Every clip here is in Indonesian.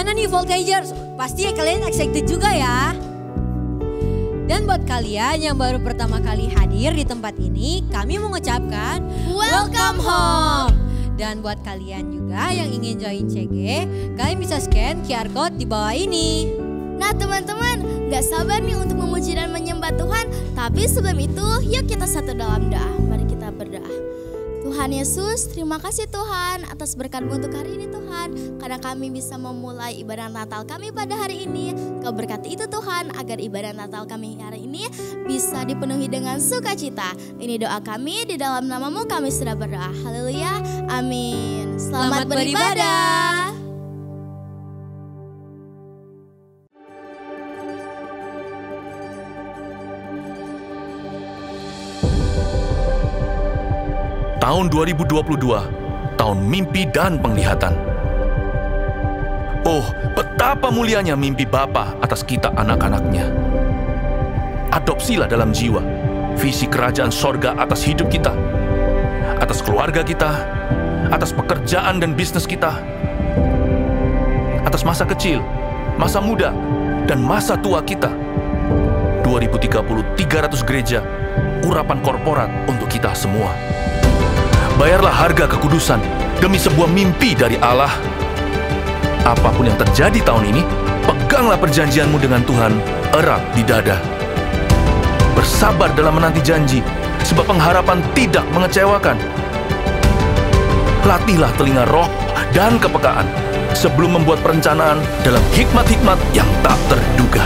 Gimana nih Voltagers? Pasti kalian excited juga ya. Dan buat kalian yang baru pertama kali hadir di tempat ini, kami mengucapkan welcome home. Dan buat kalian juga yang ingin join CG, kalian bisa scan QR Code di bawah ini. Nah teman-teman, gak sabar nih untuk memuji dan menyembah Tuhan. Tapi sebelum itu, yuk kita satu dalam doa. Mari kita berdoa. Tuhan Yesus, terima kasih Tuhan atas berkat-Mu untuk hari ini Tuhan. Karena kami bisa memulai ibadah Natal kami pada hari ini. Kau berkati itu Tuhan agar ibadah Natal kami hari ini bisa dipenuhi dengan sukacita. Ini doa kami, di dalam nama-Mu kami sudah berdoa. Haleluya, amin. Selamat beribadah. Tahun 2022, tahun mimpi dan penglihatan. Oh, betapa mulianya mimpi Bapa atas kita anak-anaknya. Adopsilah dalam jiwa visi kerajaan sorga atas hidup kita, atas keluarga kita, atas pekerjaan dan bisnis kita, atas masa kecil, masa muda, dan masa tua kita. 2030, 300 gereja, urapan korporat untuk kita semua. Bayarlah harga kekudusan demi sebuah mimpi dari Allah. Apapun yang terjadi tahun ini, peganglah perjanjianmu dengan Tuhan erat di dada. Bersabar dalam menanti janji, sebab pengharapan tidak mengecewakan. Latihlah telinga roh dan kepekaan sebelum membuat perencanaan dalam hikmat-hikmat yang tak terduga.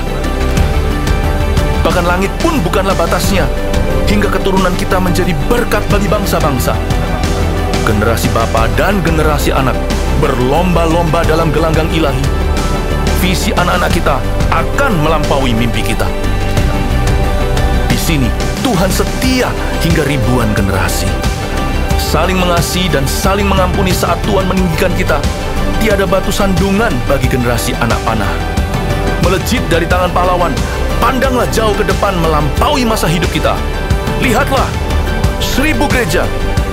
Bahkan langit pun bukanlah batasnya, hingga keturunan kita menjadi berkat bagi bangsa-bangsa. Generasi bapa dan generasi anak berlomba-lomba dalam gelanggang ilahi. Visi anak-anak kita akan melampaui mimpi kita. Di sini Tuhan setia hingga ribuan generasi. Saling mengasihi dan saling mengampuni saat Tuhan meninggikan kita. Tiada batu sandungan bagi generasi anak panah. Melejit dari tangan pahlawan, pandanglah jauh ke depan melampaui masa hidup kita. Lihatlah, 1000 gereja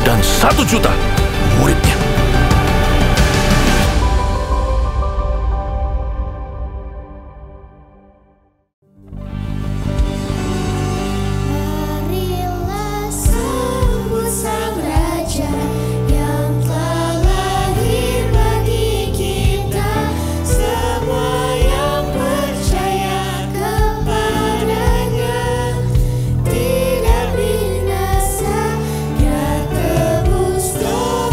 dan 1 juta muridnya.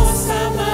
Sama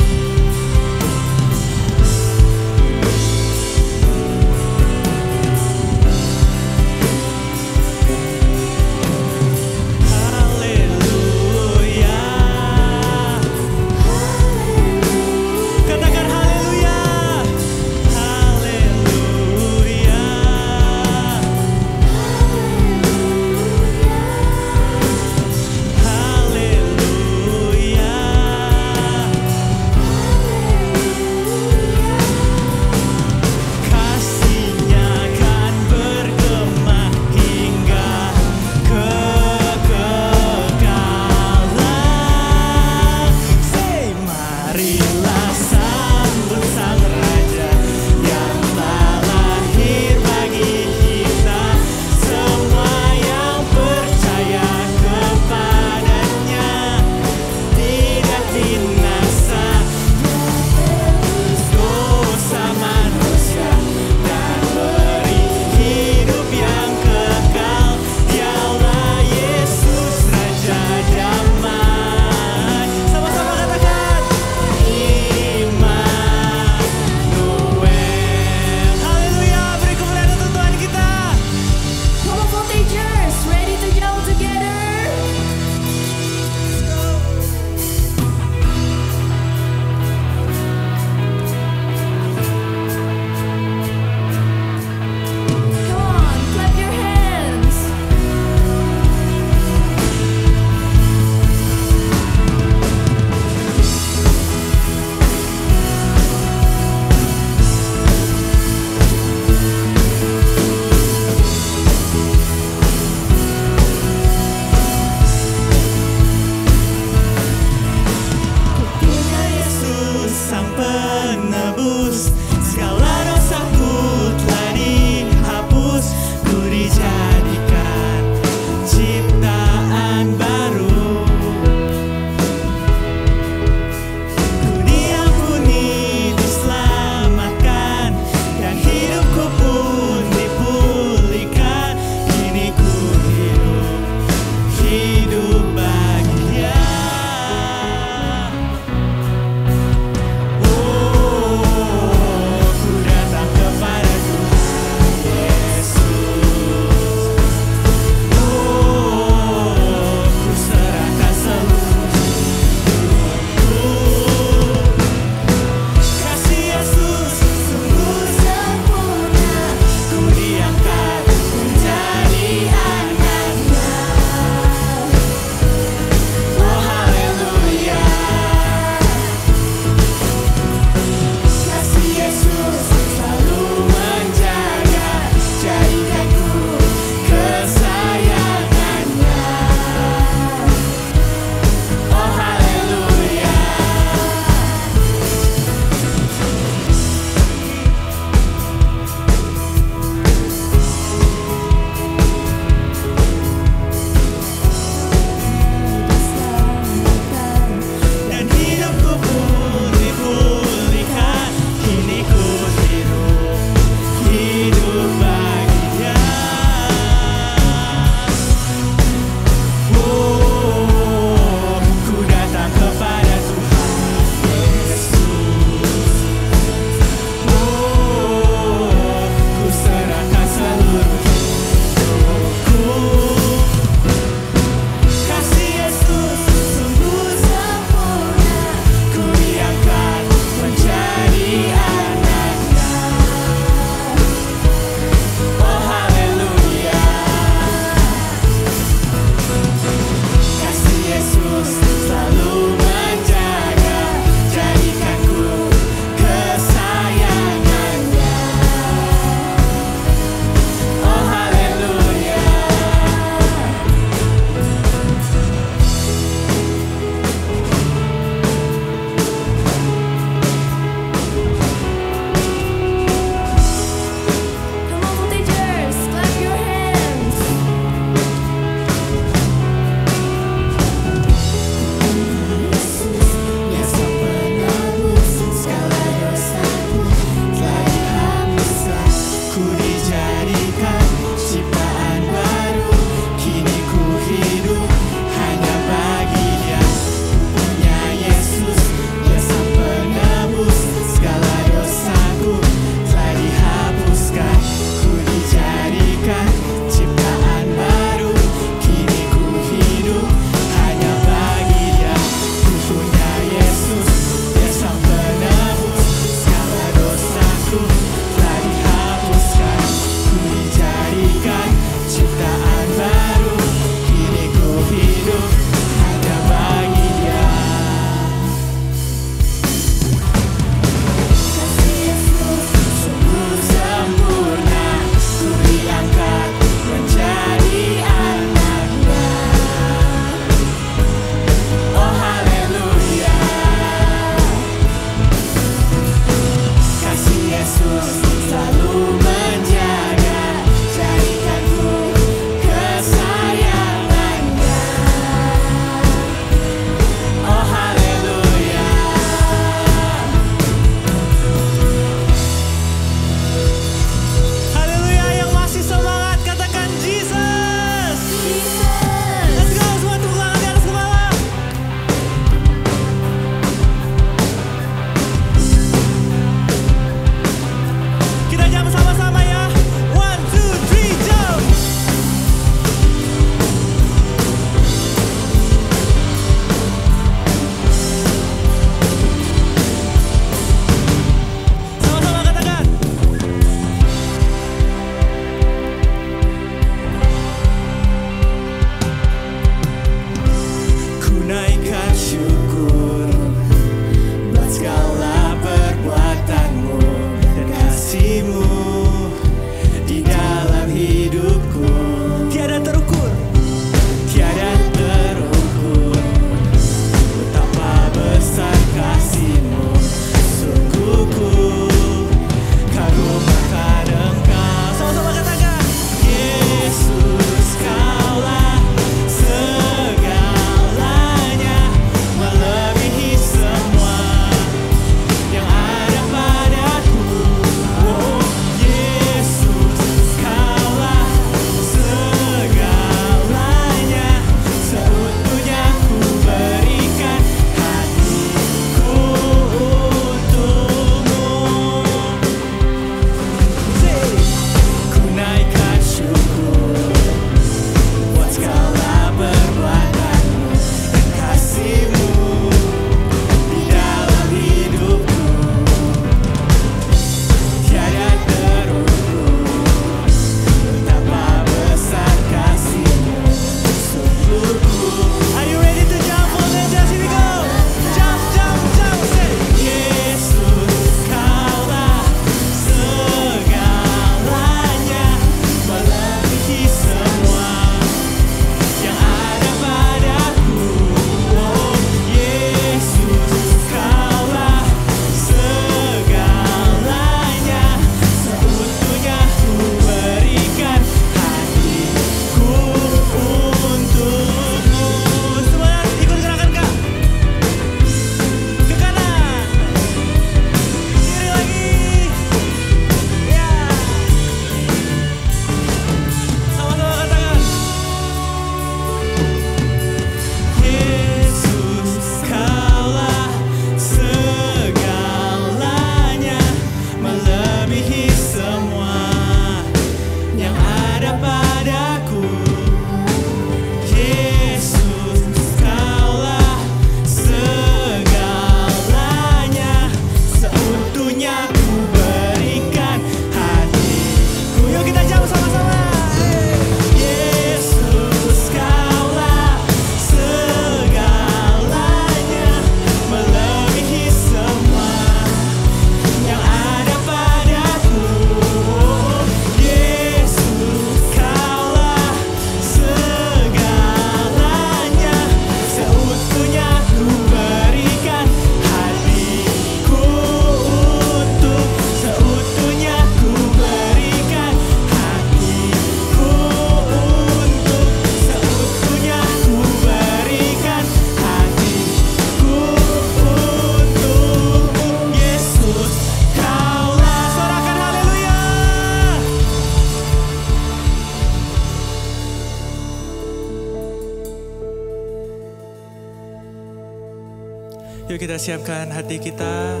Yuk kita siapkan hati kita.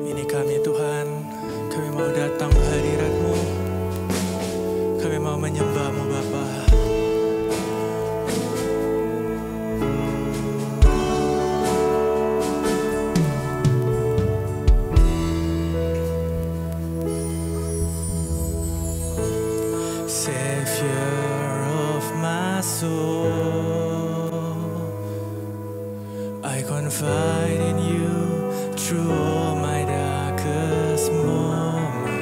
Ini kami Tuhan, kami mau datang ke hadirat-Mu. Kami mau menyembah-Mu Bapa. Savior of my soul, I confide in you through all my darkest moments.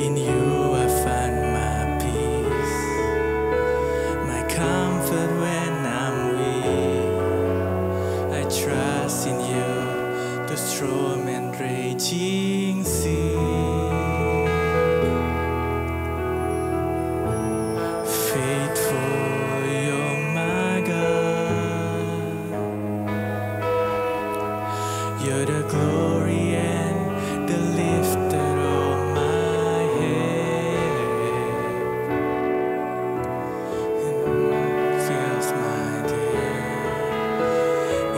In you I find my peace, my comfort when I'm weak. I trust in you, the storm and raging sea. Faithful, you're my God. You're the glory and the lifter of my head, and fills my day.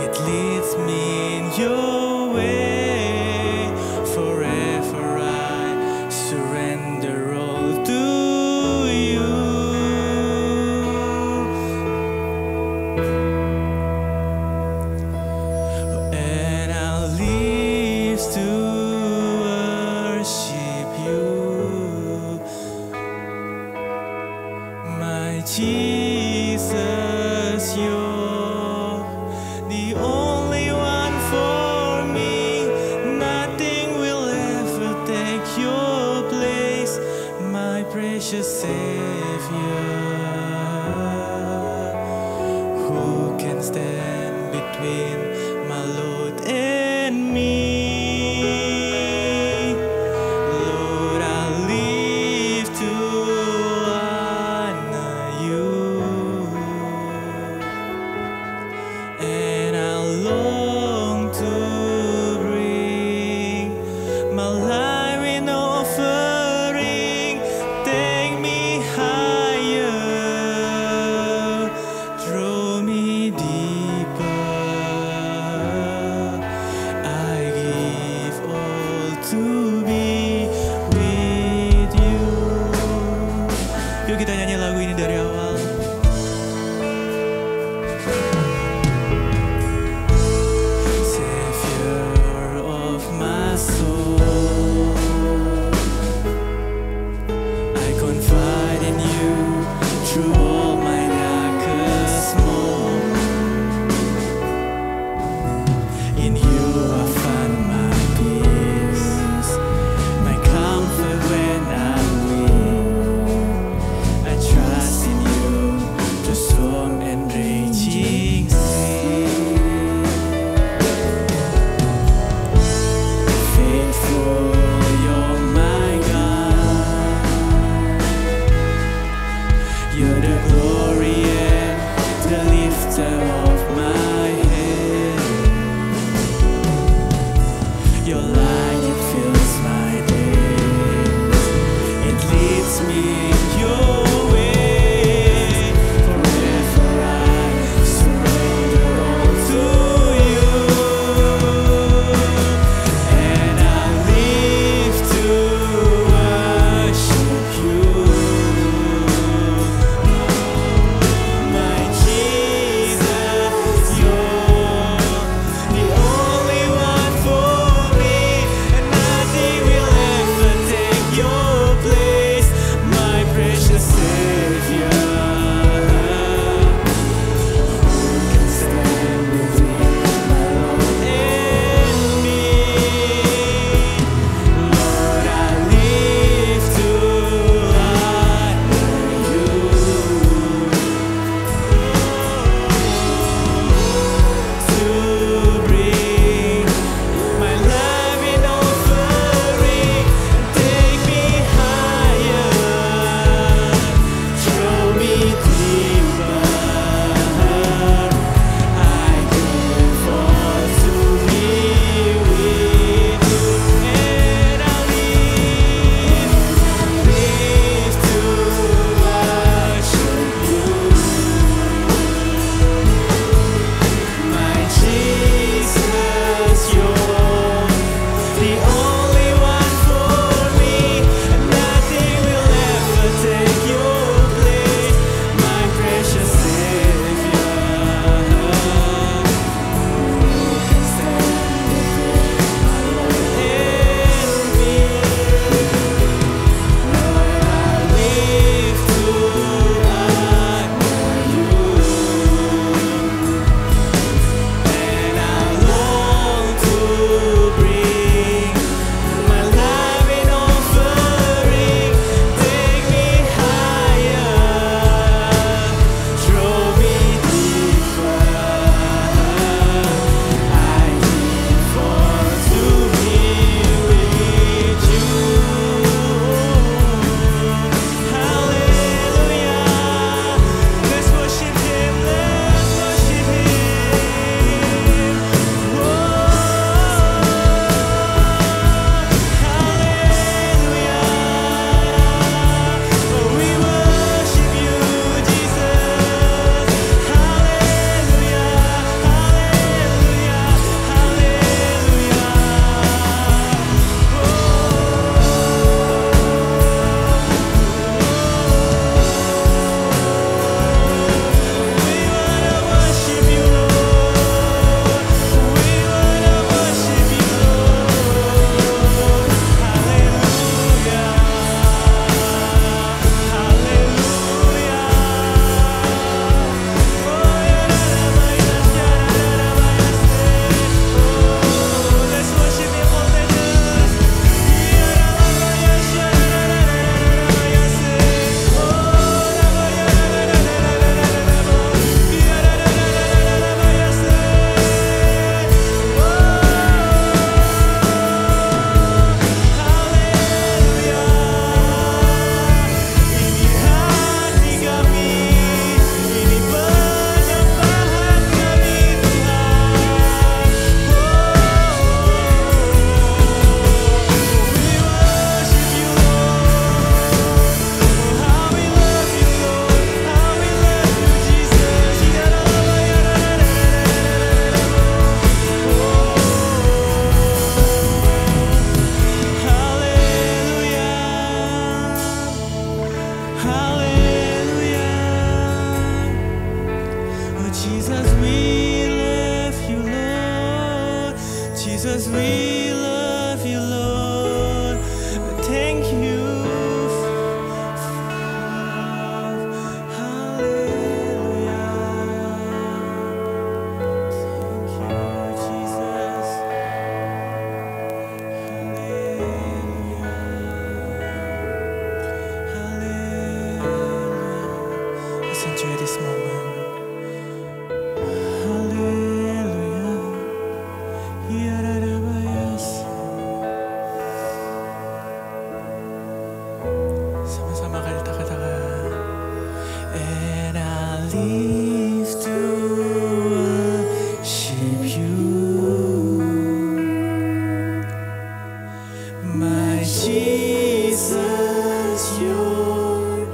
It leads me in your way. Forever I surrender all to you. And I'll live to worship you, my Jesus. You're the only one for me. Nothing will ever take your place, my precious Savior. Who can stand between my Lord and me? Lord, I live to honor you, and I long to bring my life in offering. Take me higher, draw me deeper. I give all to be with you. Yuk kita nyanyi lagu ini dari awal. Savior of my soul, I confide in you through all my darkest moments. In you I find my peace, my comfort when I'm weak. I trust in you, the storm and raging sea. Faithful, you're my God. You're the glory and the lifter of my head. Your light, it fills my days. It leads me in your way. Forever I surrender all to you, and I live to worship you, my Jesus. You're the only one for me. We love you, Lord. Thank you for love. Hallelujah. Thank you, Jesus. Hallelujah. Hallelujah. Let's enjoy this moment. Hallelujah. Yararabayas. Sama-sama kita katakan. And I live to worship you, my Jesus. You're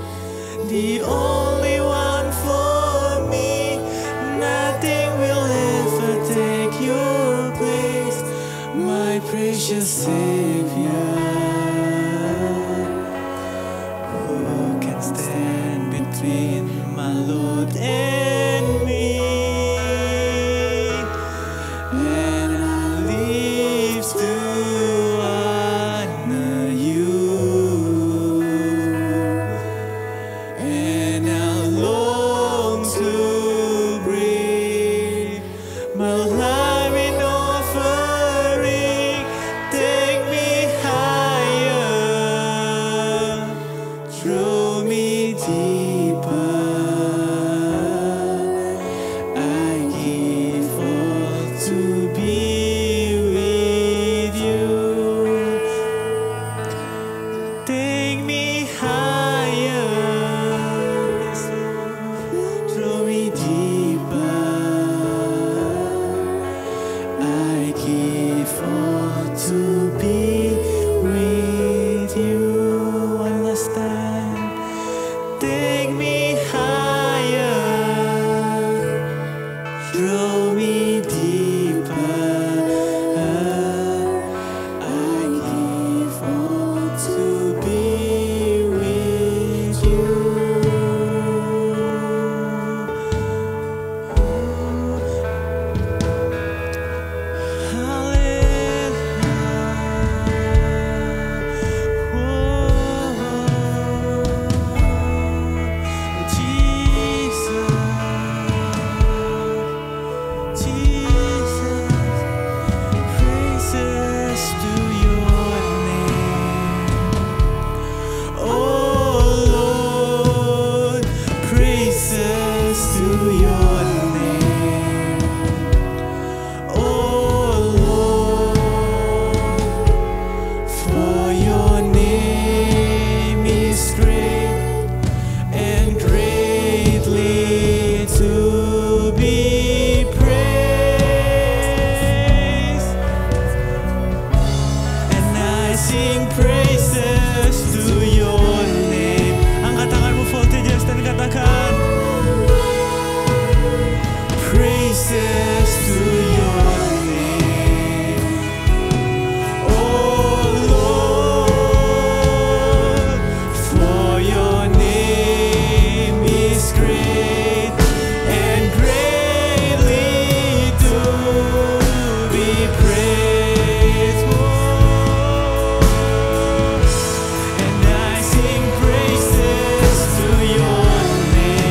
the only one for me. Nothing will ever take your place, my precious Savior. Who can stand between my Lord and me? And I live to honor you, and I long to bring my life in offering. Take me higher, draw me deeper. I give all to be with you. Take me higher, yes, Lord. Draw me deeper. I give all to be with you. One last time. Take me higher, draw me deeper. I give all to be with you. Sing praises to your name. Angkat tanganmu voltages dan katakan praises to your name. Oh Lord, for your name is great and greatly to be praised. And I sing praises to your name.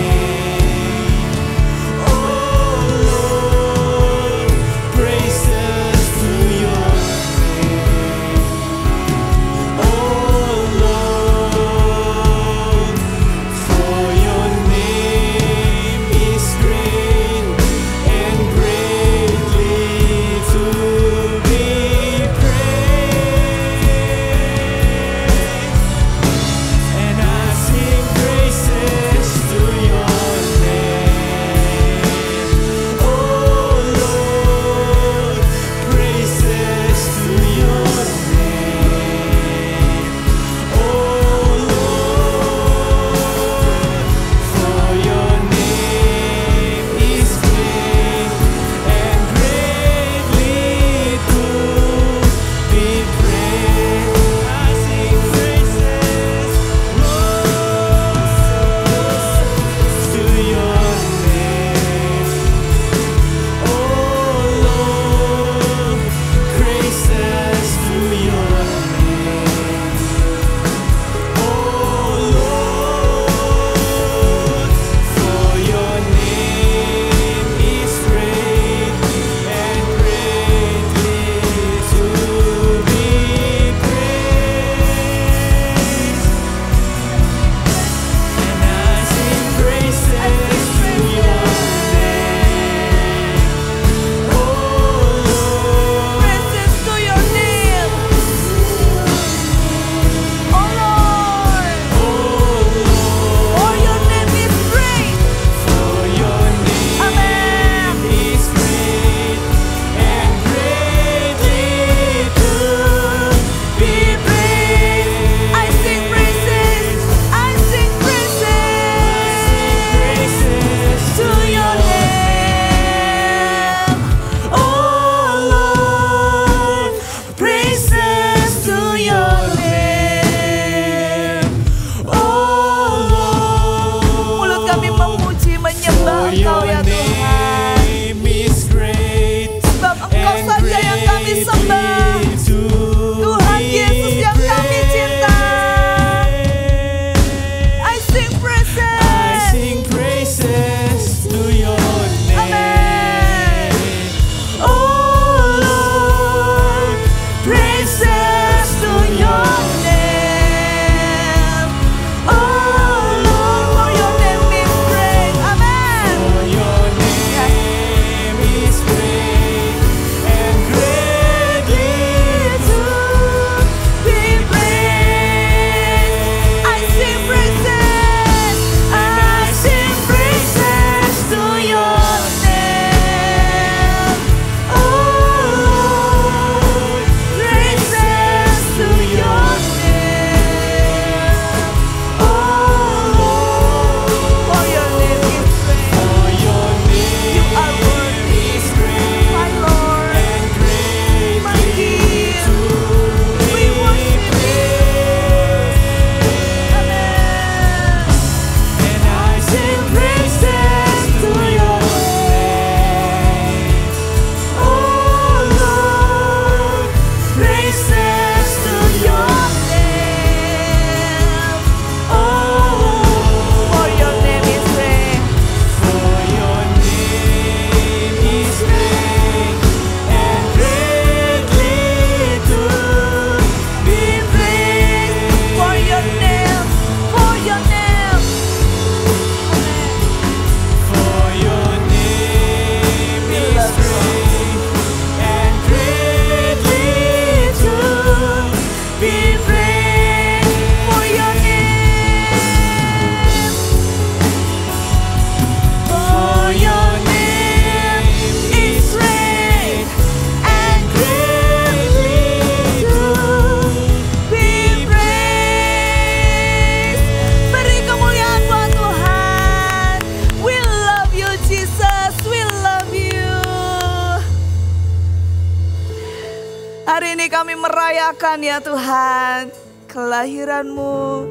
Hari ini kami merayakan ya Tuhan kelahiran-Mu.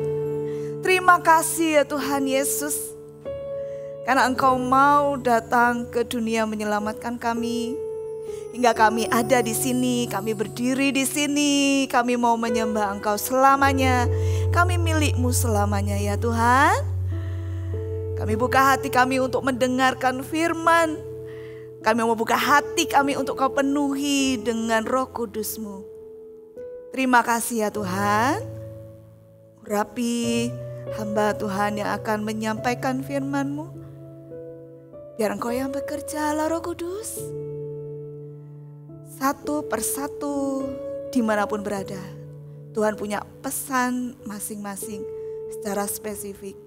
Terima kasih ya Tuhan Yesus. Karena Engkau mau datang ke dunia menyelamatkan kami. Hingga kami ada di sini, kami berdiri di sini. Kami mau menyembah Engkau selamanya. Kami milik-Mu selamanya ya Tuhan. Kami buka hati kami untuk mendengarkan firman. Kami mau buka hati kami untuk Kau penuhi dengan Roh Kudus-Mu. Terima kasih ya Tuhan. Urapi hamba Tuhan yang akan menyampaikan firman-Mu. Biar Engkau yang bekerja, Roh Kudus. Satu persatu dimanapun berada. Tuhan punya pesan masing-masing secara spesifik.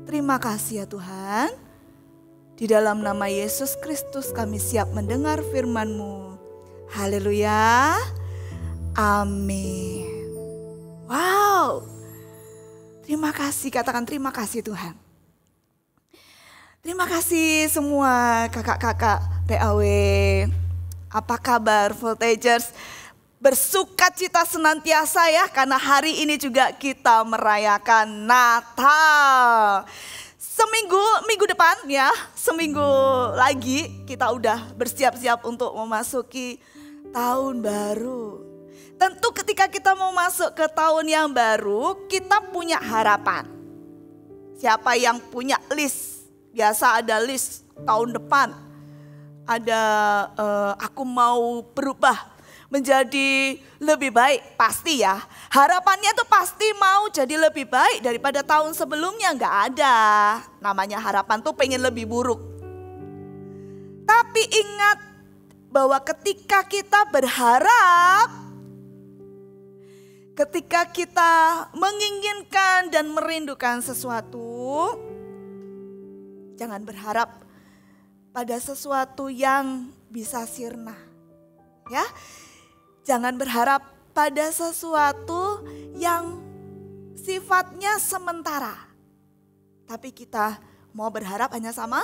Terima kasih ya Tuhan. Di dalam nama Yesus Kristus kami siap mendengar firman-Mu. Haleluya. Amin. Wow. Terima kasih, katakan terima kasih Tuhan. Terima kasih semua kakak-kakak PAW. Apa kabar Voltagers? Bersukacita senantiasa ya, karena hari ini juga kita merayakan Natal. Minggu depan ya, seminggu lagi kita udah bersiap-siap untuk memasuki tahun baru. Tentu ketika kita mau masuk ke tahun yang baru, kita punya harapan. Siapa yang punya list? Biasa ada list tahun depan. Ada aku mau berubah menjadi lebih baik, pasti ya. Harapannya tuh pasti mau jadi lebih baik daripada tahun sebelumnya, nggak ada. Namanya harapan tuh pengen lebih buruk. Tapi ingat bahwa ketika kita berharap, ketika kita menginginkan dan merindukan sesuatu, jangan berharap pada sesuatu yang bisa sirna. Ya. Jangan berharap pada sesuatu yang sifatnya sementara. Tapi kita mau berharap hanya sama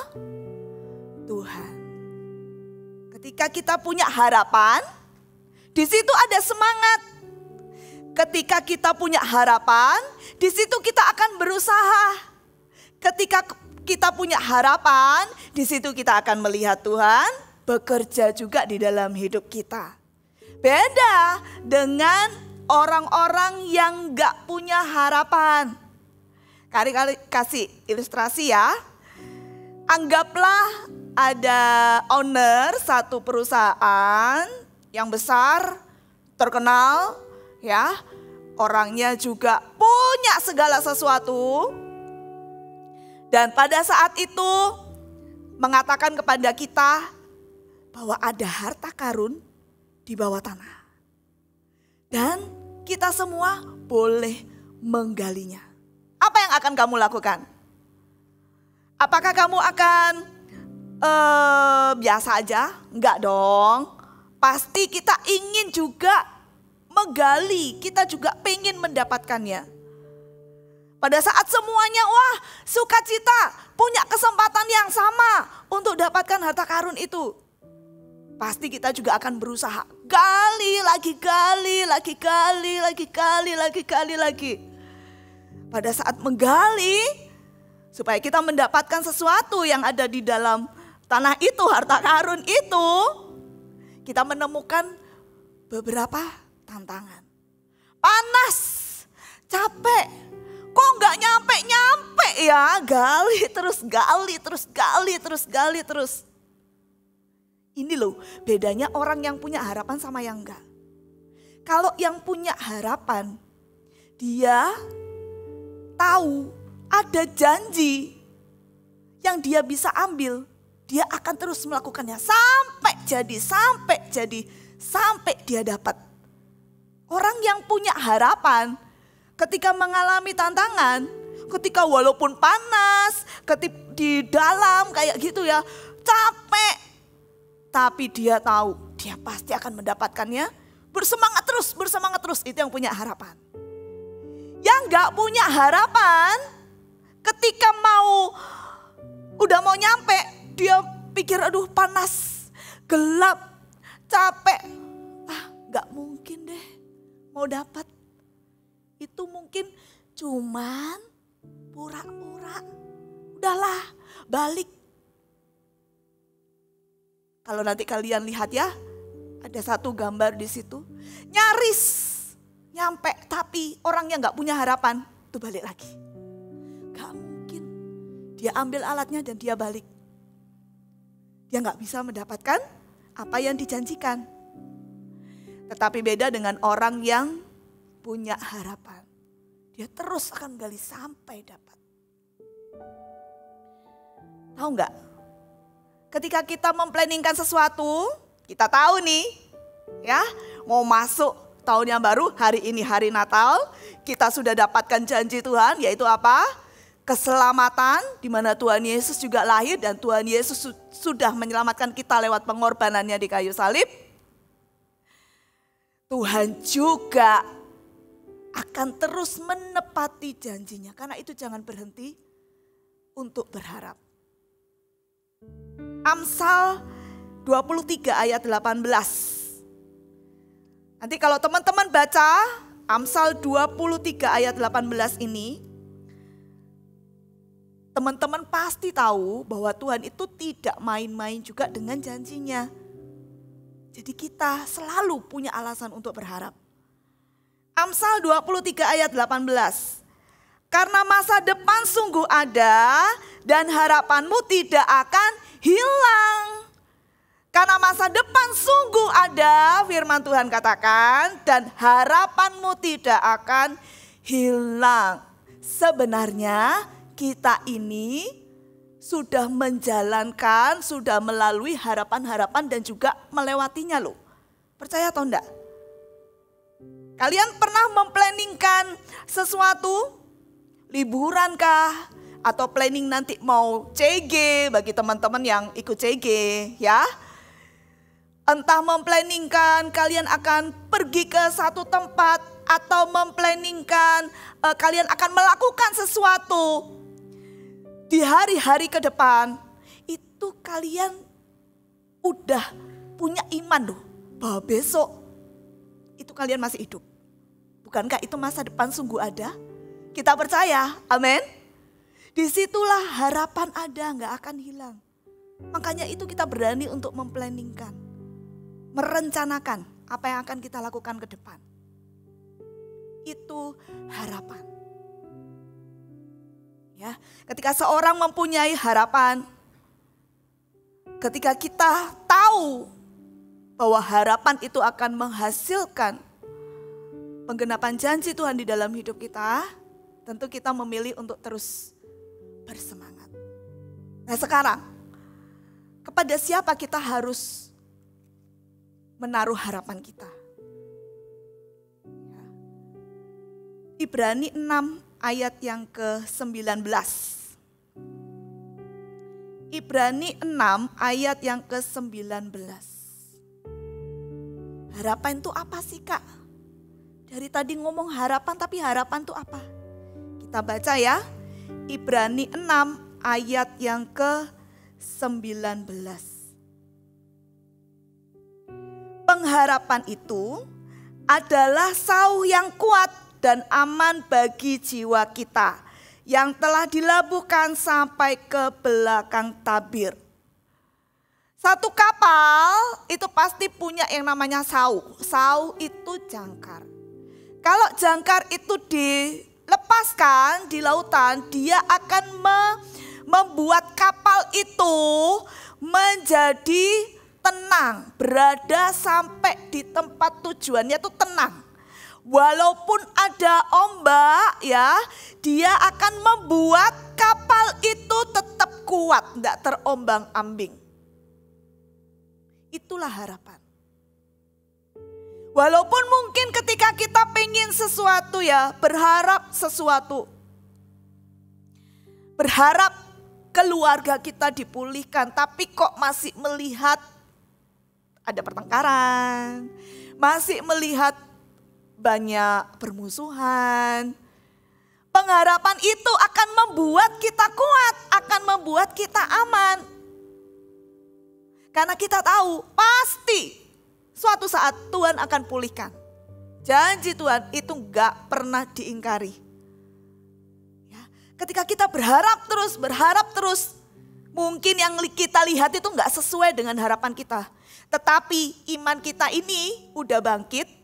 Tuhan. Ketika kita punya harapan, di situ ada semangat. Ketika kita punya harapan, di situ kita akan berusaha. Ketika kita punya harapan, di situ kita akan melihat Tuhan bekerja juga di dalam hidup kita. Beda dengan orang-orang yang gak punya harapan. Kali-kali kasih ilustrasi ya. Anggaplah ada owner satu perusahaan yang besar, terkenal ya. Orangnya juga punya segala sesuatu. Dan pada saat itu mengatakan kepada kita bahwa ada harta karun di bawah tanah. Dan kita semua boleh menggalinya. Apa yang akan kamu lakukan? Apakah kamu akan biasa aja? Enggak dong. Pasti kita ingin juga menggali, kita juga pengen mendapatkannya. Pada saat semuanya sukacita, punya kesempatan yang sama untuk dapatkan harta karun itu. Pasti kita juga akan berusaha gali lagi. Pada saat menggali, supaya kita mendapatkan sesuatu yang ada di dalam tanah itu, harta karun itu, kita menemukan beberapa tantangan. Panas, capek, kok nggak nyampe ya, gali terus. Ini loh bedanya orang yang punya harapan sama yang enggak. Kalau yang punya harapan, dia tahu ada janji yang dia bisa ambil. Dia akan terus melakukannya sampai dia dapat. Orang yang punya harapan ketika mengalami tantangan, ketika walaupun panas, ketika di dalam kayak gitu ya, capek. Tapi dia tahu dia pasti akan mendapatkannya. Bersemangat terus, itu yang punya harapan. Yang gak punya harapan, ketika udah mau nyampe, dia pikir aduh panas, gelap, capek. Gak mungkin mau dapat. Itu mungkin cuman pura-pura. Udahlah, balik. Kalau nanti kalian lihat ya, ada satu gambar di situ. Nyaris nyampe, tapi orang yang gak punya harapan itu balik lagi. Gak mungkin. Dia ambil alatnya dan dia balik. Dia gak bisa mendapatkan apa yang dijanjikan. Tetapi beda dengan orang yang punya harapan. Dia terus akan gali sampai dapat. Tahu nggak? Ketika kita memplanningkan sesuatu, kita tahu nih, ya, mau masuk tahun yang baru, hari ini hari Natal, kita sudah dapatkan janji Tuhan, yaitu apa? Keselamatan, di mana Tuhan Yesus juga lahir dan Tuhan Yesus sudah menyelamatkan kita lewat pengorbanannya di kayu salib. Tuhan juga akan terus menepati janjinya. Karena itu jangan berhenti untuk berharap. Amsal 23 ayat 18. Nanti kalau teman-teman baca Amsal 23 ayat 18 ini, teman-teman pasti tahu bahwa Tuhan itu tidak main-main juga dengan janjinya. Jadi kita selalu punya alasan untuk berharap. Amsal 23 ayat 18. Karena masa depan sungguh ada dan harapanmu tidak akan hilang. Karena masa depan sungguh ada, firman Tuhan katakan, dan harapanmu tidak akan hilang. Sebenarnya kita ini sudah menjalankan, sudah melalui harapan-harapan dan juga melewatinya loh. Percaya atau enggak? Kalian pernah memplanningkan sesuatu? Liburan kah? Atau planning nanti mau CG bagi teman-teman yang ikut CG ya? Entah memplanningkan kalian akan pergi ke satu tempat atau memplanningkan kalian akan melakukan sesuatu di hari-hari ke depan, itu kalian udah punya iman loh bahwa besok itu kalian masih hidup. Bukankah itu masa depan sungguh ada? Kita percaya, amin. Disitulah harapan ada, gak akan hilang. Makanya itu kita berani untuk memplanningkan, merencanakan apa yang akan kita lakukan ke depan. Itu harapan. Ya, ketika seorang mempunyai harapan, ketika kita tahu bahwa harapan itu akan menghasilkan penggenapan janji Tuhan di dalam hidup kita, tentu kita memilih untuk terus bersemangat. Nah sekarang, kepada siapa kita harus menaruh harapan kita? Ibrani 6 ayat yang ke-19. Ibrani 6 ayat yang ke-19. Harapan itu apa sih Kak? Dari tadi ngomong harapan, tapi harapan itu apa? Kita baca ya. Ibrani 6 ayat yang ke-19. Pengharapan itu adalah sauh yang kuat dan aman bagi jiwa kita yang telah dilabuhkan sampai ke belakang tabir. Satu kapal itu pasti punya yang namanya sauh. Sauh itu jangkar. Kalau jangkar itu dilepaskan di lautan, dia akan membuat kapal itu menjadi tenang, berada sampai di tempat tujuannya itu tenang. Walaupun ada ombak ya, dia akan membuat kapal itu tetap kuat, tidak terombang-ambing. Itulah harapan. Walaupun mungkin ketika kita pengen sesuatu ya, berharap sesuatu. Berharap keluarga kita dipulihkan, tapi kok masih melihat ada pertengkaran, masih melihat banyak permusuhan. Pengharapan itu akan membuat kita kuat, akan membuat kita aman. Karena kita tahu pasti suatu saat Tuhan akan pulihkan. Janji Tuhan itu gak pernah diingkari. Ya, ketika kita berharap terus, mungkin yang kita lihat itu gak sesuai dengan harapan kita. Tetapi iman kita ini udah bangkit.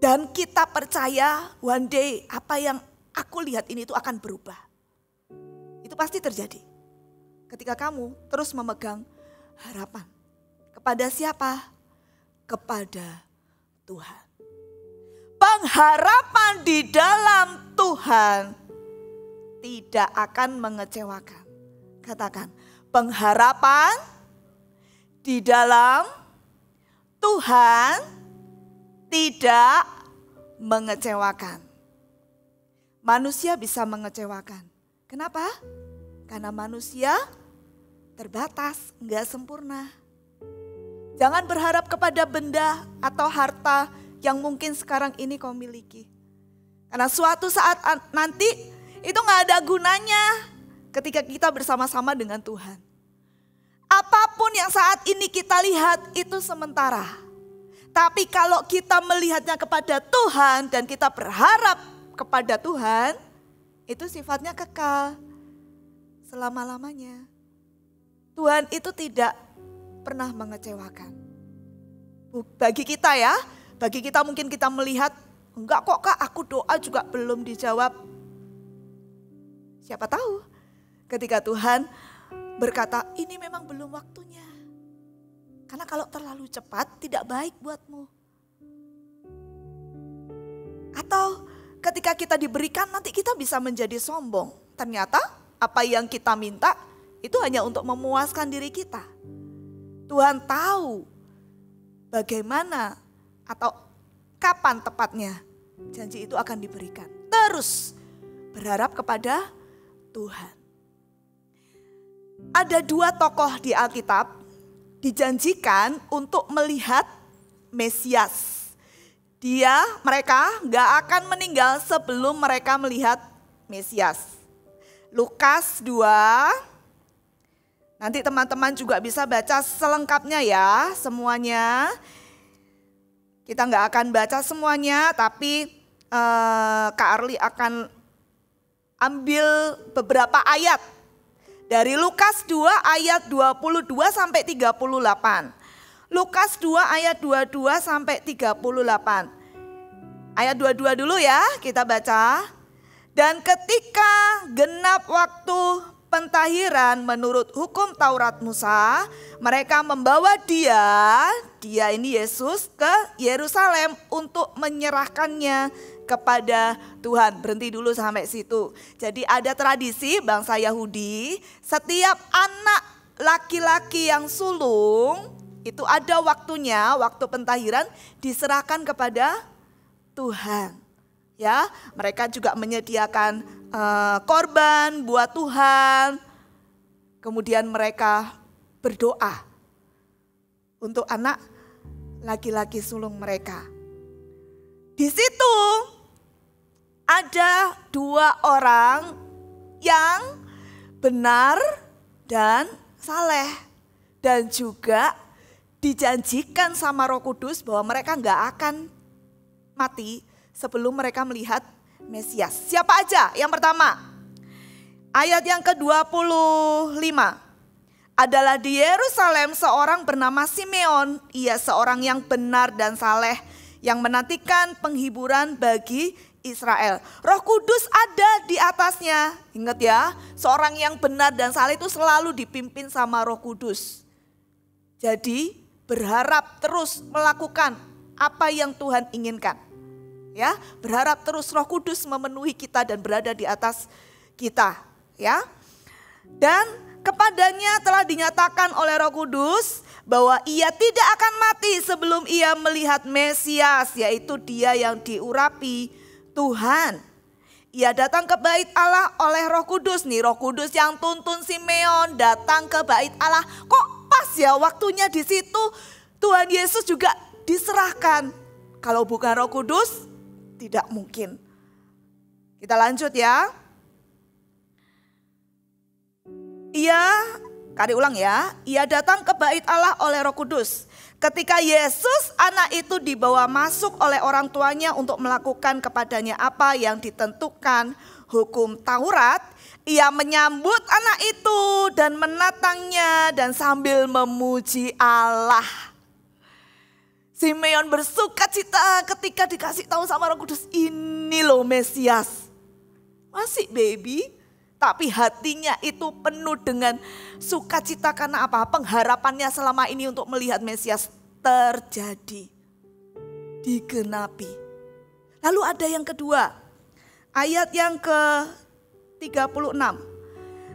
Dan kita percaya one day apa yang aku lihat ini itu akan berubah. Itu pasti terjadi. Ketika kamu terus memegang harapan. Kepada siapa? Kepada Tuhan. Pengharapan di dalam Tuhan tidak akan mengecewakan. Katakan, pengharapan di dalam Tuhan tidak mengecewakan. Manusia bisa mengecewakan. Kenapa? Karena manusia terbatas, enggak sempurna. Jangan berharap kepada benda atau harta yang mungkin sekarang ini kau miliki. Karena suatu saat nanti itu gak ada gunanya ketika kita bersama-sama dengan Tuhan. Apapun yang saat ini kita lihat itu sementara. Tapi kalau kita melihatnya kepada Tuhan dan kita berharap kepada Tuhan, itu sifatnya kekal selama-lamanya. Tuhan itu tidak pernah mengecewakan. Bagi kita ya, bagi kita mungkin kita melihat, enggak kok Kak, aku doa juga belum dijawab. Siapa tahu ketika Tuhan berkata, ini memang belum waktunya. Karena kalau terlalu cepat tidak baik buatmu. Atau ketika kita diberikan nanti kita bisa menjadi sombong. Ternyata apa yang kita minta itu hanya untuk memuaskan diri kita. Tuhan tahu bagaimana atau kapan tepatnya janji itu akan diberikan. Terus berharap kepada Tuhan. Ada dua tokoh di Alkitab dijanjikan untuk melihat Mesias. Mereka gak akan meninggal sebelum mereka melihat Mesias. Lukas 2, nanti teman-teman juga bisa baca selengkapnya ya semuanya. Kita gak akan baca semuanya tapi Kak Arli akan ambil beberapa ayat. Dari Lukas 2 ayat 22 sampai 38. Lukas 2 ayat 22 sampai 38. Ayat 22 dulu ya kita baca. Dan ketika genap waktu pentahiran menurut hukum Taurat Musa, mereka membawa dia ini Yesus ke Yerusalem untuk menyerahkannya kepada Tuhan. Berhenti dulu sampai situ. Jadi ada tradisi bangsa Yahudi, setiap anak laki-laki yang sulung itu ada waktunya, waktu pentahiran diserahkan kepada Tuhan. Ya, mereka juga menyediakan korban buat Tuhan. Kemudian mereka berdoa untuk anak laki-laki sulung mereka. Di situ ada dua orang yang benar dan saleh. Dan juga dijanjikan sama Roh Kudus bahwa mereka gak akan mati sebelum mereka melihat Mesias. Siapa aja? Yang pertama, ayat yang ke-25. Adalah di Yerusalem seorang bernama Simeon. Ia seorang yang benar dan saleh, yang menantikan penghiburan bagi Israel. Roh Kudus ada di atasnya. Ingat ya, seorang yang benar dan saleh itu selalu dipimpin sama Roh Kudus. Jadi berharap terus melakukan apa yang Tuhan inginkan. Ya, berharap terus Roh Kudus memenuhi kita dan berada di atas kita. Ya, dan kepadanya telah dinyatakan oleh Roh Kudus bahwa ia tidak akan mati sebelum ia melihat Mesias, yaitu dia yang diurapi Tuhan. Ia datang ke bait Allah oleh Roh Kudus. Nih Roh Kudus yang tuntun Simeon datang ke bait Allah. Kok pas ya waktunya di situ Tuhan Yesus juga diserahkan. Kalau bukan Roh Kudus tidak mungkin. Kita lanjut ya. Kali ulang ya. Ia datang ke bait Allah oleh Roh Kudus. Ketika Yesus anak itu dibawa masuk oleh orang tuanya untuk melakukan kepadanya apa yang ditentukan hukum Taurat, ia menyambut anak itu dan menatangnya dan sambil memuji Allah. Simeon bersuka cita ketika dikasih tahu sama Roh Kudus, ini loh Mesias. Masih baby, tapi hatinya itu penuh dengan sukacita karena apa? Pengharapannya selama ini untuk melihat Mesias terjadi, digenapi. Lalu ada yang kedua, ayat yang ke-36.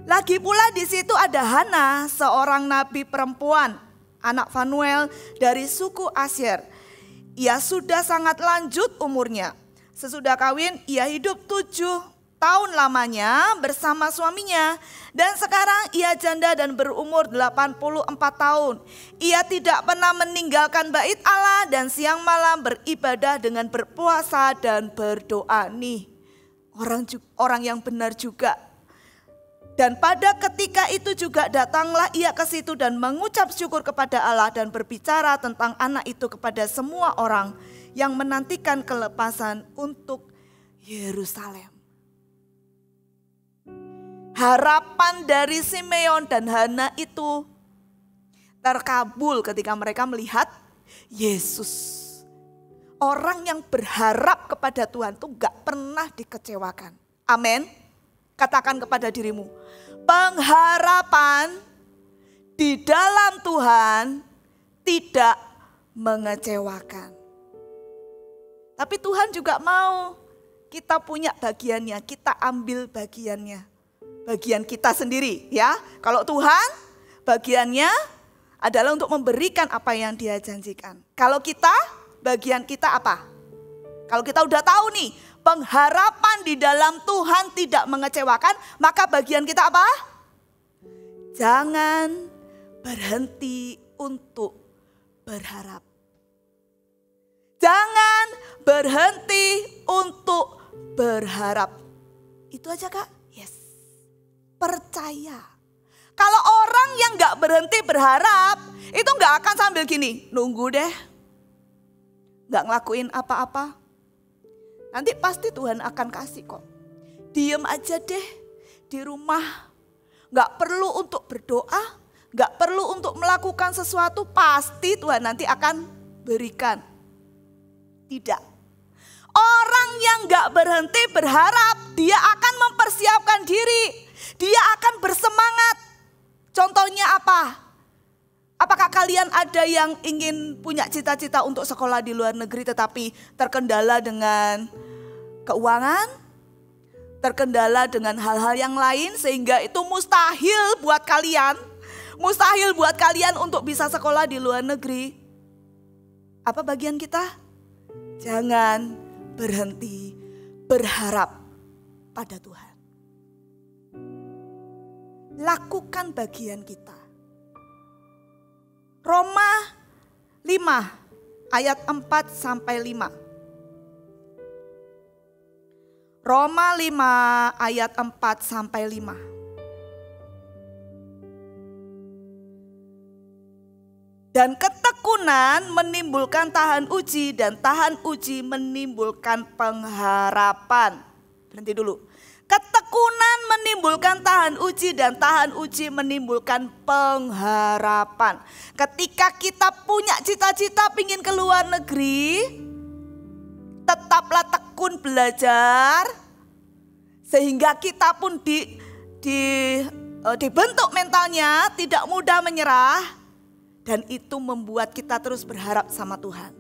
Lagi pula di situ ada Hana, seorang nabi perempuan, anak Fanuel dari suku Asyer. Ia sudah sangat lanjut umurnya. Sesudah kawin ia hidup 7 tahun lamanya bersama suaminya, dan sekarang ia janda dan berumur 84 tahun. Ia tidak pernah meninggalkan bait Allah dan siang malam beribadah dengan berpuasa dan berdoa. Nih, orang yang benar juga. Dan pada ketika itu juga datanglah ia ke situ dan mengucap syukur kepada Allah dan berbicara tentang anak itu kepada semua orang yang menantikan kelepasan untuk Yerusalem. Harapan dari Simeon dan Hana itu terkabul ketika mereka melihat Yesus. Orang yang berharap kepada Tuhan itu gak pernah dikecewakan. Amin. Katakan kepada dirimu, pengharapan di dalam Tuhan tidak mengecewakan. Tapi Tuhan juga mau kita punya bagiannya, kita ambil bagiannya. Bagian kita sendiri ya. Kalau Tuhan bagiannya adalah untuk memberikan apa yang Dia janjikan. Kalau kita, bagian kita apa? Kalau kita udah tahu nih, pengharapan di dalam Tuhan tidak mengecewakan, maka bagian kita apa? Jangan berhenti untuk berharap. Jangan berhenti untuk berharap. Itu aja Kak. Percaya. Kalau orang yang gak berhenti berharap, itu gak akan sambil gini, nunggu deh. Gak ngelakuin apa-apa. Nanti pasti Tuhan akan kasih kok. Diem aja deh di rumah. Gak perlu untuk berdoa, gak perlu untuk melakukan sesuatu, pasti Tuhan nanti akan berikan. Tidak. Orang yang gak berhenti berharap, dia akan mempersiapkan diri. Dia akan bersemangat. Contohnya apa? Apakah kalian ada yang ingin punya cita-cita untuk sekolah di luar negeri tetapi terkendala dengan keuangan? Terkendala dengan hal-hal yang lain sehingga itu mustahil buat kalian. Mustahil buat kalian untuk bisa sekolah di luar negeri. Apa bagian kita? Jangan berhenti berharap pada Tuhan. Lakukan bagian kita. Roma 5 ayat 4 sampai 5. Roma 5 ayat 4 sampai 5. Dan ketekunan menimbulkan tahan uji dan tahan uji menimbulkan pengharapan. Berhenti dulu. Ketekunan menimbulkan tahan uji dan tahan uji menimbulkan pengharapan. Ketika kita punya cita-cita pingin ke luar negeri, tetaplah tekun belajar sehingga kita pun dibentuk mentalnya, tidak mudah menyerah, dan itu membuat kita terus berharap sama Tuhan.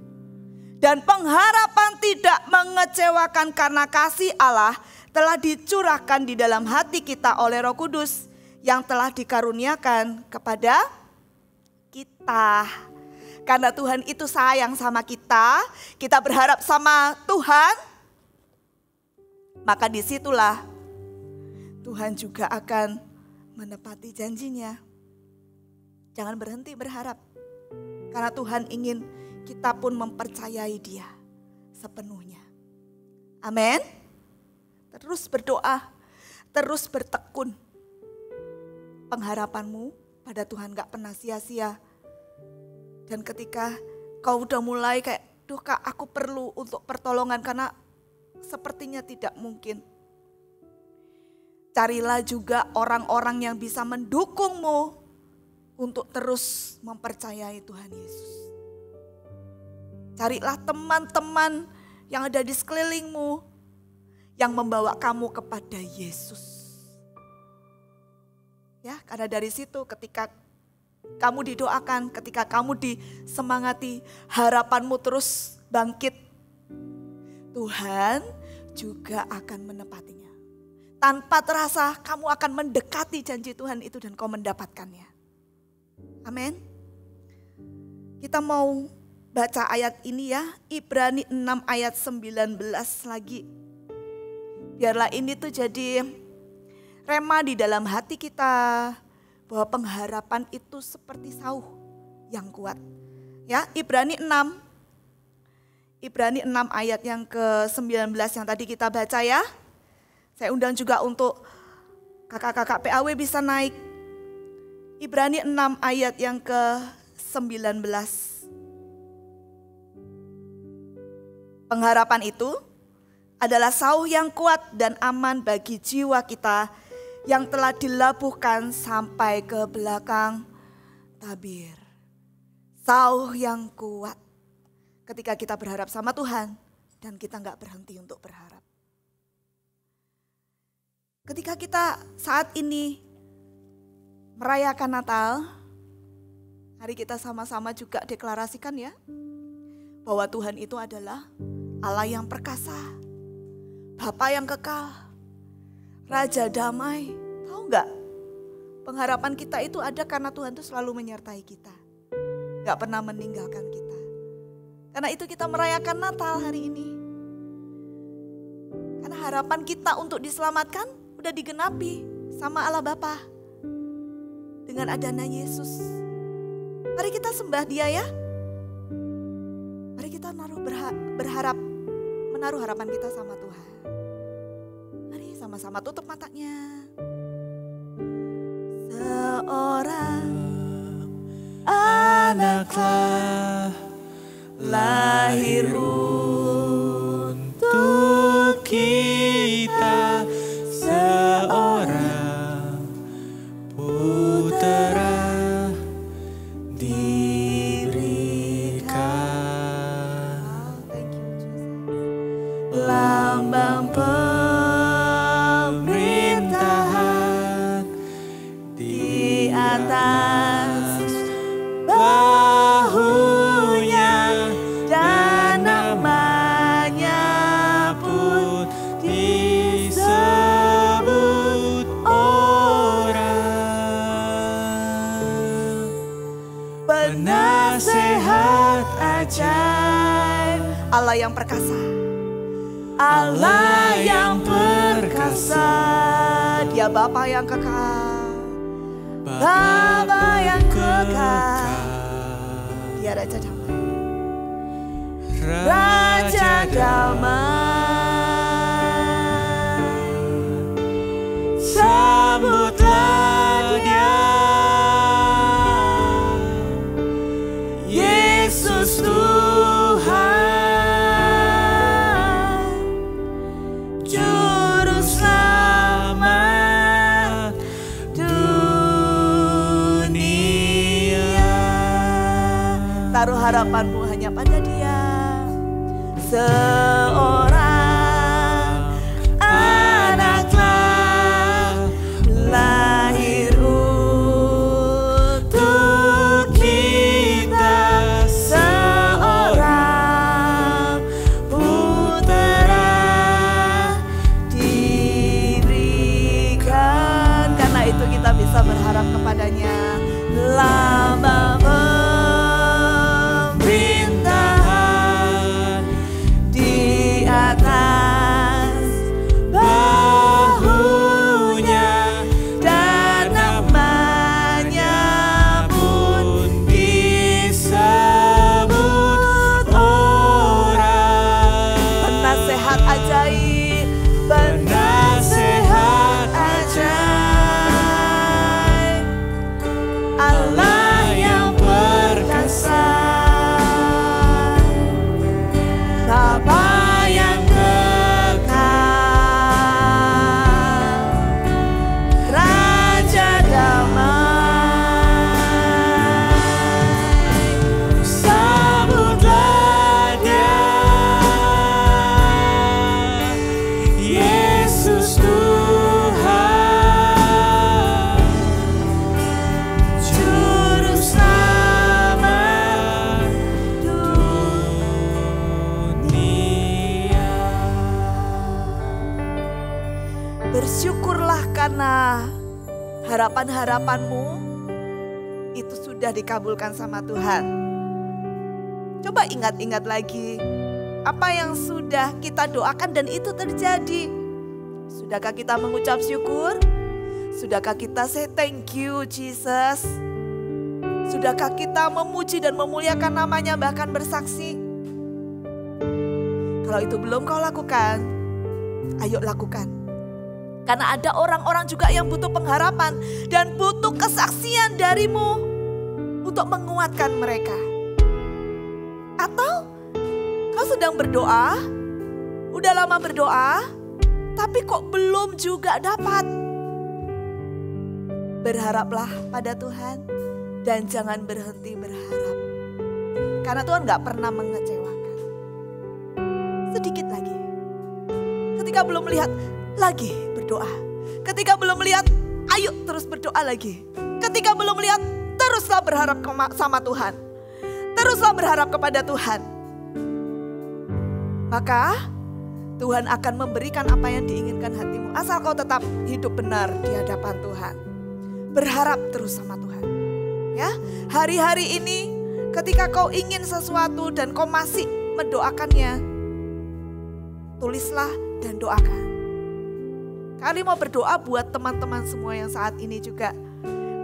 Dan pengharapan tidak mengecewakan karena kasih Allah telah dicurahkan di dalam hati kita oleh Roh Kudus yang telah dikaruniakan kepada kita. Karena Tuhan itu sayang sama kita, kita berharap sama Tuhan, maka disitulah Tuhan juga akan menepati janjinya. Jangan berhenti berharap, karena Tuhan ingin kita pun mempercayai Dia sepenuhnya. Amin. Terus berdoa, terus bertekun. Pengharapanmu pada Tuhan gak pernah sia-sia. Dan ketika kau udah mulai kayak, duh Kak, aku perlu untuk pertolongan karena sepertinya tidak mungkin. Carilah juga orang-orang yang bisa mendukungmu untuk terus mempercayai Tuhan Yesus. Carilah teman-teman yang ada di sekelilingmu yang membawa kamu kepada Yesus. Ya, karena dari situ ketika kamu didoakan, ketika kamu disemangati, harapanmu terus bangkit. Tuhan juga akan menepatinya. Tanpa terasa kamu akan mendekati janji Tuhan itu dan kau mendapatkannya. Amin. Kita mau baca ayat ini ya, Ibrani 6 ayat 19 lagi. Biarlah ini tuh jadi rema di dalam hati kita, bahwa pengharapan itu seperti sauh yang kuat. Ya, Ibrani 6 ayat yang ke-19 yang tadi kita baca ya. Saya undang juga untuk kakak-kakak PAW bisa naik. Ibrani 6 ayat yang ke-19. Pengharapan itu adalah sauh yang kuat dan aman bagi jiwa kita yang telah dilabuhkan sampai ke belakang tabir. Sauh yang kuat ketika kita berharap sama Tuhan dan kita gak berhenti untuk berharap. Ketika kita saat ini merayakan Natal, hari kita sama-sama juga deklarasikan ya, bahwa Tuhan itu adalah Allah yang perkasa, Bapa yang kekal, Raja damai. Tahu gak? Pengharapan kita itu ada karena Tuhan itu selalu menyertai kita. Gak pernah meninggalkan kita. Karena itu kita merayakan Natal hari ini. Karena harapan kita untuk diselamatkan udah digenapi sama Allah Bapa. Dengan adanya Yesus. Mari kita sembah Dia ya. Mari kita menaruh harapan kita sama Tuhan. Sama-sama tutup matanya. Seorang anaklah lahir untuk kita, seorang putera diberikan. Lambang atas bahunya dan namanya pun disebut orang penasehat ajaib. Allah yang perkasa, Allah yang perkasa, Dia Bapa yang kekal, Bapa yang kekal, Dia Raja damai, Raja damai. Sambutlah Dia, Yesus Tuhan, Juru Selamat dunia. Taruh harapanmu hanya pada Dia. Seorang anaklah lahir untuk kita, seorang putera diberikan. Karena itu kita bisa berharap kepadanya. Lambang pemerintahan di atas bahunya dan namanya pun disebut orang penasehat ajaib, penasehat ajaib, Allah yang perkasa, Bersyukurlah karena harapan-harapanmu itu sudah dikabulkan sama Tuhan. Coba ingat-ingat lagi apa yang sudah kita doakan dan itu terjadi. Sudahkah kita mengucap syukur? Sudahkah kita say thank you Jesus? Sudahkah kita memuji dan memuliakan namanya bahkan bersaksi? Kalau itu belum kau lakukan, ayo lakukan. Karena ada orang-orang juga yang butuh pengharapan dan butuh kesaksian darimu untuk menguatkan mereka. Atau kau sedang berdoa, udah lama berdoa, tapi kok belum juga dapat. Berharaplah pada Tuhan dan jangan berhenti berharap. Karena Tuhan gak pernah mengecewakan. Sedikit lagi. Ketika belum melihat, lagi berdoa. Ketika belum melihat, ayo terus berdoa lagi. Ketika belum melihat, teruslah berharap sama Tuhan. Teruslah berharap kepada Tuhan. Maka Tuhan akan memberikan apa yang diinginkan hatimu. Asal kau tetap hidup benar di hadapan Tuhan. Berharap terus sama Tuhan. Ya, hari-hari ini ketika kau ingin sesuatu dan kau masih mendoakannya, tulislah dan doakan. Kali mau berdoa buat teman-teman semua yang saat ini juga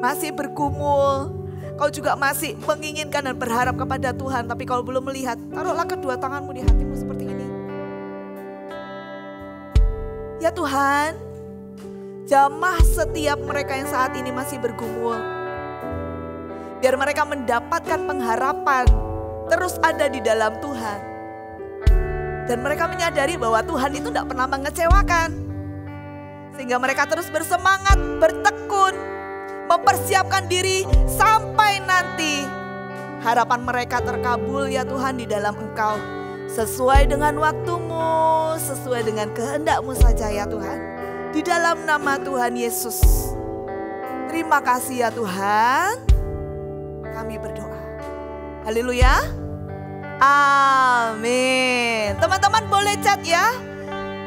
masih bergumul. Kau juga masih menginginkan dan berharap kepada Tuhan. Tapi kalau belum melihat, taruhlah kedua tanganmu di hatimu seperti ini. Ya Tuhan, jamah setiap mereka yang saat ini masih bergumul. Biar mereka mendapatkan pengharapan terus ada di dalam Tuhan. Dan mereka menyadari bahwa Tuhan itu tidak pernah mengecewakan. Sehingga mereka terus bersemangat, bertekun, mempersiapkan diri sampai nanti harapan mereka terkabul ya Tuhan di dalam Engkau. Sesuai dengan waktumu, sesuai dengan kehendak-Mu saja ya Tuhan. Di dalam nama Tuhan Yesus. Terima kasih ya Tuhan. Kami berdoa. Haleluya. Amin. Teman-teman boleh chat ya.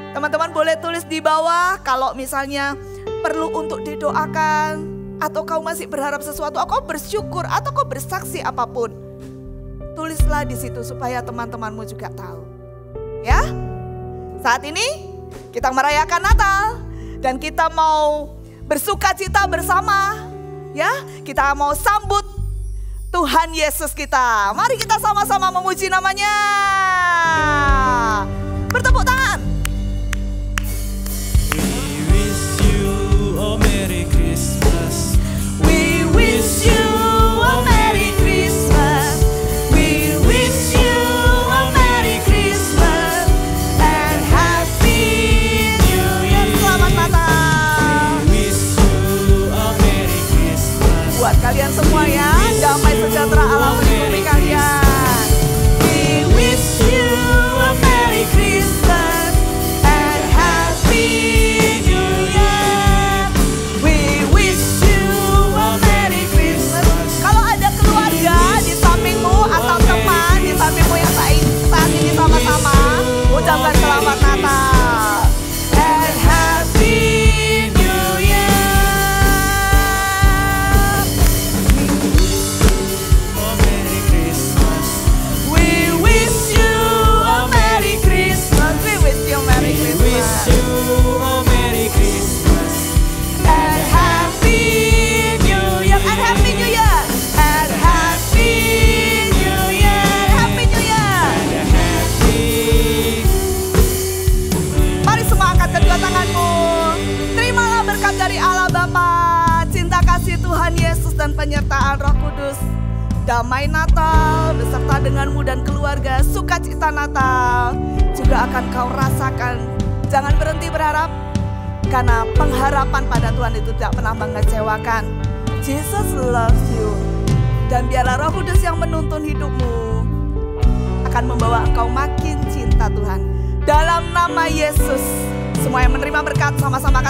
Teman-teman boleh tulis di bawah kalau misalnya perlu untuk didoakan. Atau kau masih berharap sesuatu, atau kau bersyukur, atau kau bersaksi apapun. Tulislah di situ supaya teman-temanmu juga tahu. Ya. Saat ini kita merayakan Natal. Dan kita mau bersuka cita bersama. Ya, kita mau sambut Tuhan Yesus kita. Mari kita sama-sama memuji namanya. Bertepuk tangan. We wish you a Merry Christmas. We wish you a Merry Christmas. We wish you a Merry Christmas and Happy New Year. Selamat Natal. We wish you a Merry Christmas. Buat kalian semua ya, damai sejahtera Allah menyertai kalian. We wish you a Merry Christmas and Happy New Year. We wish you a Merry Christmas. Kalau ada keluarga di sampingmu atau teman di sampingmu yang saat ini sama-sama, ucapkan selamat Natal and Happy New Year. A Merry Christmas. We wish you a Merry Christmas. We wish you a Merry We wish Christmas you a Merry Christmas. and Happy New Year. And Happy New Year. And Happy New Year. Happy New Year. And happy. Mari semua angkat kedua tanganmu. Terimalah berkat dari Allah Bapa, cinta kasih Tuhan Yesus dan penyertaan Roh Kudus. Damai Natal beserta denganmu dan keluarga, sukacita Natal juga akan kau rasakan. Jangan berhenti berharap, karena pengharapan pada Tuhan itu tidak pernah mengecewakan. Jesus loves you. Dan biarlah Roh Kudus yang menuntun hidupmu akan membawa engkau makin cinta Tuhan. Dalam nama Yesus, semua yang menerima berkat sama-sama